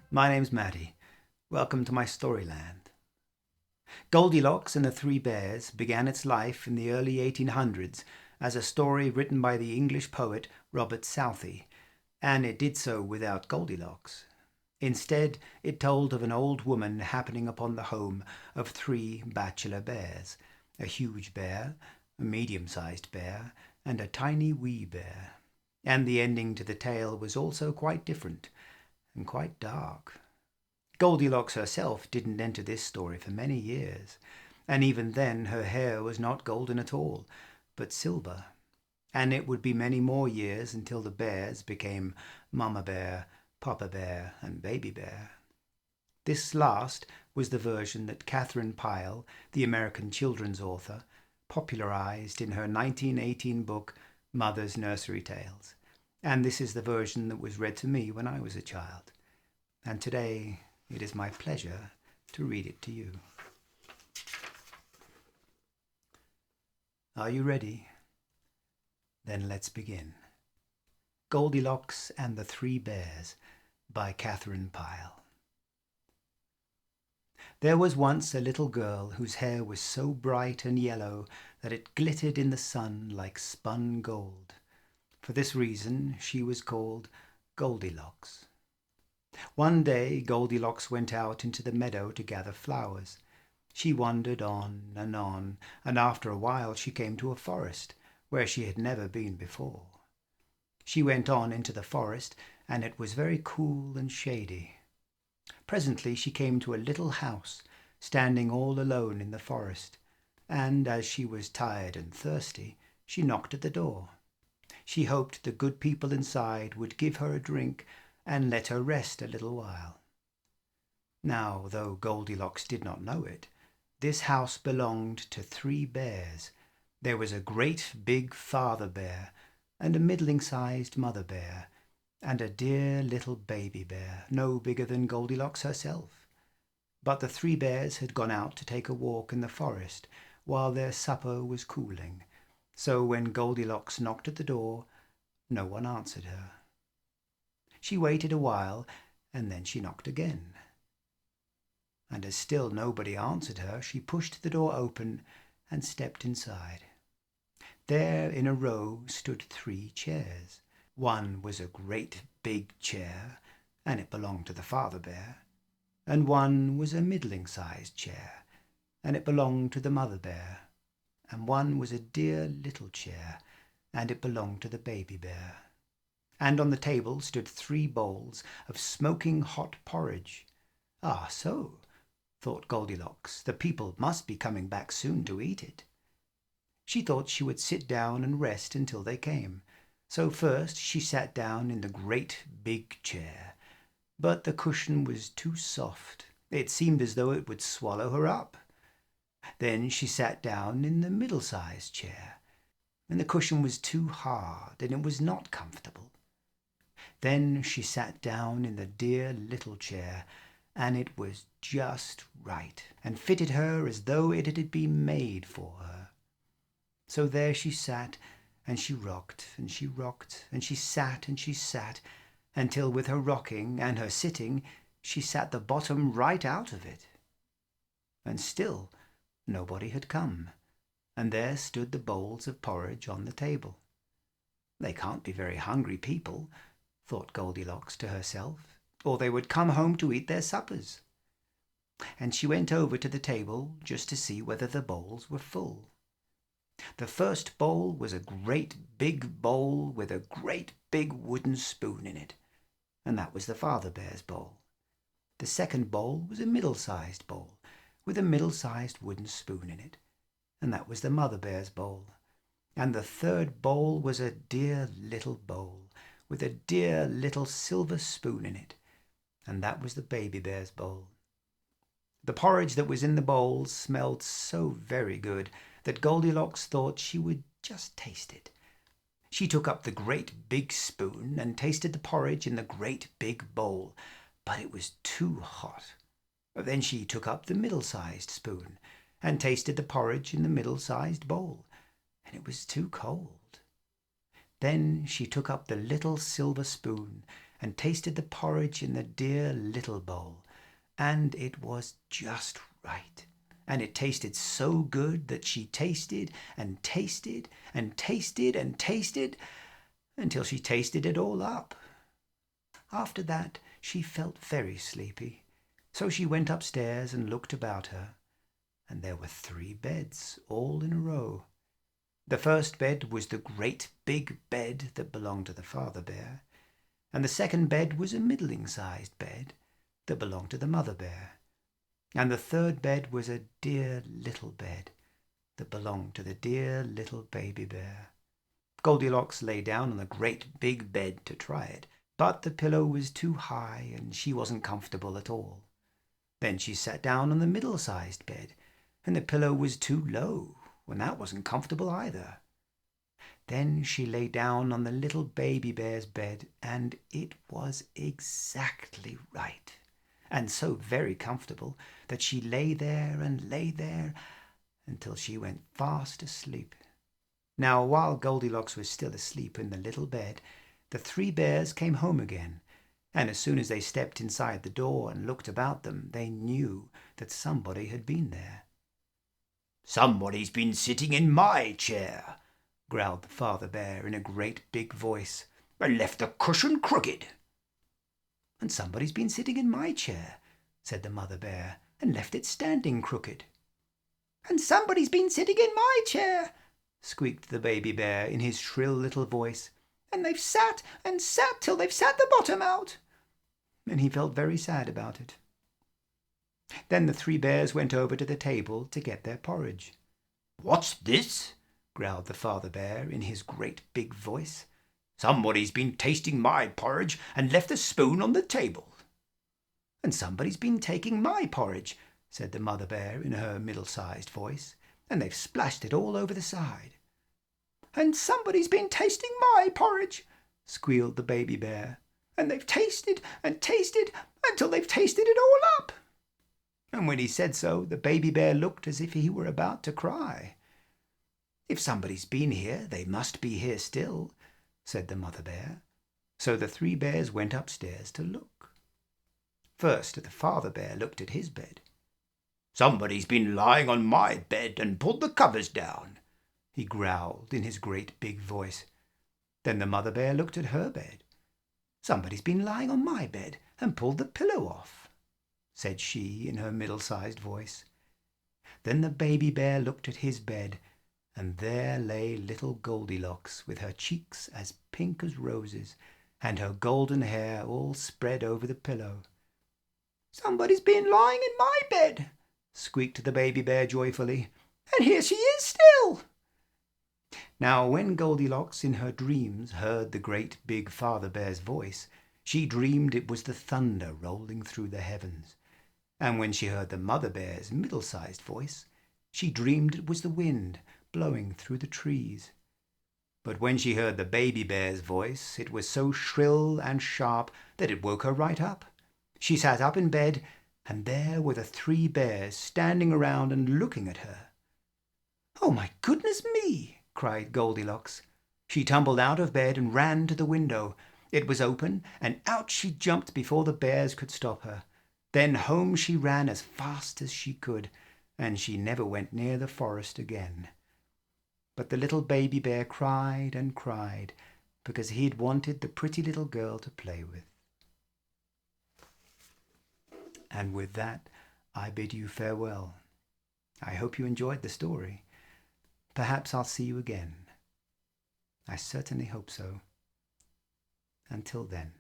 My name's Mattie. Welcome to my Storyland. Goldilocks and the Three Bears began its life in the early 1800s as a story written by the English poet Robert Southey, and it did so without Goldilocks. Instead, it told of an old woman happening upon the home of three bachelor bears, a huge bear, a medium-sized bear, and a tiny wee bear. And the ending to the tale was also quite different and quite dark. Goldilocks herself didn't enter this story for many years, and even then her hair was not golden at all, but silver. And it would be many more years until the bears became Mama Bear, Papa Bear, and Baby Bear. This last was the version that Katherine Pyle, the American children's author, popularized in her 1918 book Mother's Nursery Tales. And this is the version that was read to me when I was a child. And today it is my pleasure to read it to you. Are you ready? Then let's begin. Goldilocks and the Three Bears by Katherine Pyle. There was once a little girl whose hair was so bright and yellow that it glittered in the sun like spun gold. For this reason she was called Goldilocks. One day Goldilocks went out into the meadow to gather flowers. She wandered on, and after a while she came to a forest where she had never been before. She went on into the forest, and it was very cool and shady. Presently she came to a little house, standing all alone in the forest, and as she was tired and thirsty, she knocked at the door. She hoped the good people inside would give her a drink and let her rest a little while. Now, though Goldilocks did not know it, this house belonged to three bears. There was a great big father bear, and a middling-sized mother bear, and a dear little baby bear, no bigger than Goldilocks herself. But the three bears had gone out to take a walk in the forest while their supper was cooling, so when Goldilocks knocked at the door, no one answered her. She waited a while, and then she knocked again. And as still nobody answered her, she pushed the door open and stepped inside. There in a row stood three chairs. One was a great big chair, and it belonged to the father bear, and one was a middling-sized chair, and it belonged to the mother bear, and one was a dear little chair, and it belonged to the baby bear. And on the table stood three bowls of smoking hot porridge. Ah, so, thought Goldilocks, the people must be coming back soon to eat it. She thought she would sit down and rest until they came. So first she sat down in the great big chair, but the cushion was too soft. It seemed as though it would swallow her up. Then she sat down in the middle-sized chair, and the cushion was too hard, and it was not comfortable. Then she sat down in the dear little chair, and it was just right, and fitted her as though it had been made for her. So there she sat, and she rocked, and she rocked, and she sat, until with her rocking and her sitting, she sat the bottom right out of it. And still nobody had come, and there stood the bowls of porridge on the table. They can't be very hungry people, thought Goldilocks to herself, or they would come home to eat their suppers. And she went over to the table just to see whether the bowls were full. The first bowl was a great big bowl with a great big wooden spoon in it, and that was the father bear's bowl. The second bowl was a middle-sized bowl with a middle-sized wooden spoon in it, and that was the mother bear's bowl. And the third bowl was a dear little bowl with a dear little silver spoon in it, and that was the baby bear's bowl. The porridge that was in the bowls smelled so very good that Goldilocks thought she would just taste it. She took up the great big spoon and tasted the porridge in the great big bowl, but it was too hot. Then she took up the middle-sized spoon and tasted the porridge in the middle-sized bowl, and it was too cold. Then she took up the little silver spoon and tasted the porridge in the dear little bowl, and it was just right. And it tasted so good that she tasted and tasted and tasted and tasted until she tasted it all up. After that she felt very sleepy, so she went upstairs and looked about her, and there were 3 beds all in a row. The first bed was the great big bed that belonged to the father bear, and the second bed was a middling-sized bed that belonged to the mother bear, and the third bed was a dear little bed that belonged to the dear little baby bear. Goldilocks lay down on the great big bed to try it, but the pillow was too high and she wasn't comfortable at all. Then she sat down on the middle-sized bed, and the pillow was too low, and that wasn't comfortable either. Then she lay down on the little baby bear's bed, and it was exactly right, and so very comfortable that she lay there until she went fast asleep. Now, while Goldilocks was still asleep in the little bed, the 3 bears came home again, and as soon as they stepped inside the door and looked about them, they knew that somebody had been there. "Somebody's been sitting in my chair," growled the father bear in a great big voice, "and left the cushion crooked." "And somebody's been sitting in my chair," said the mother bear, "and left it standing crooked." "And somebody's been sitting in my chair," squeaked the baby bear in his shrill little voice, "and they've sat and sat till they've sat the bottom out." And he felt very sad about it. Then the 3 bears went over to the table to get their porridge. "What's this?" growled the father bear in his great big voice. "Somebody's been tasting my porridge and left the spoon on the table." "And somebody's been taking my porridge," said the mother bear in her middle-sized voice, "and they've splashed it all over the side." "And somebody's been tasting my porridge," squealed the baby bear, "and they've tasted and tasted until they've tasted it all up." And when he said so, the baby bear looked as if he were about to cry. "If somebody's been here, they must be here still," said the mother bear. So the 3 bears went upstairs to look. First the father bear looked at his bed. "Somebody's been lying on my bed and pulled the covers down," he growled in his great big voice. Then the mother bear looked at her bed. "Somebody's been lying on my bed and pulled the pillow off," said she in her middle-sized voice. Then the baby bear looked at his bed, and there lay little Goldilocks with her cheeks as pink as roses and her golden hair all spread over the pillow. "Somebody's been lying in my bed," squeaked the baby bear joyfully, "and here she is still." Now when Goldilocks in her dreams heard the great big father bear's voice, she dreamed it was the thunder rolling through the heavens. And when she heard the mother bear's middle-sized voice, she dreamed it was the wind blowing through the trees. But when she heard the baby bear's voice, it was so shrill and sharp that it woke her right up. She sat up in bed, and there were the 3 bears standing around and looking at her. "Oh, my goodness me!" cried Goldilocks. She tumbled out of bed and ran to the window. It was open, and out she jumped before the bears could stop her. Then home she ran as fast as she could, and she never went near the forest again. But the little baby bear cried and cried because he had wanted the pretty little girl to play with. And with that, I bid you farewell. I hope you enjoyed the story. Perhaps I'll see you again. I certainly hope so. Until then.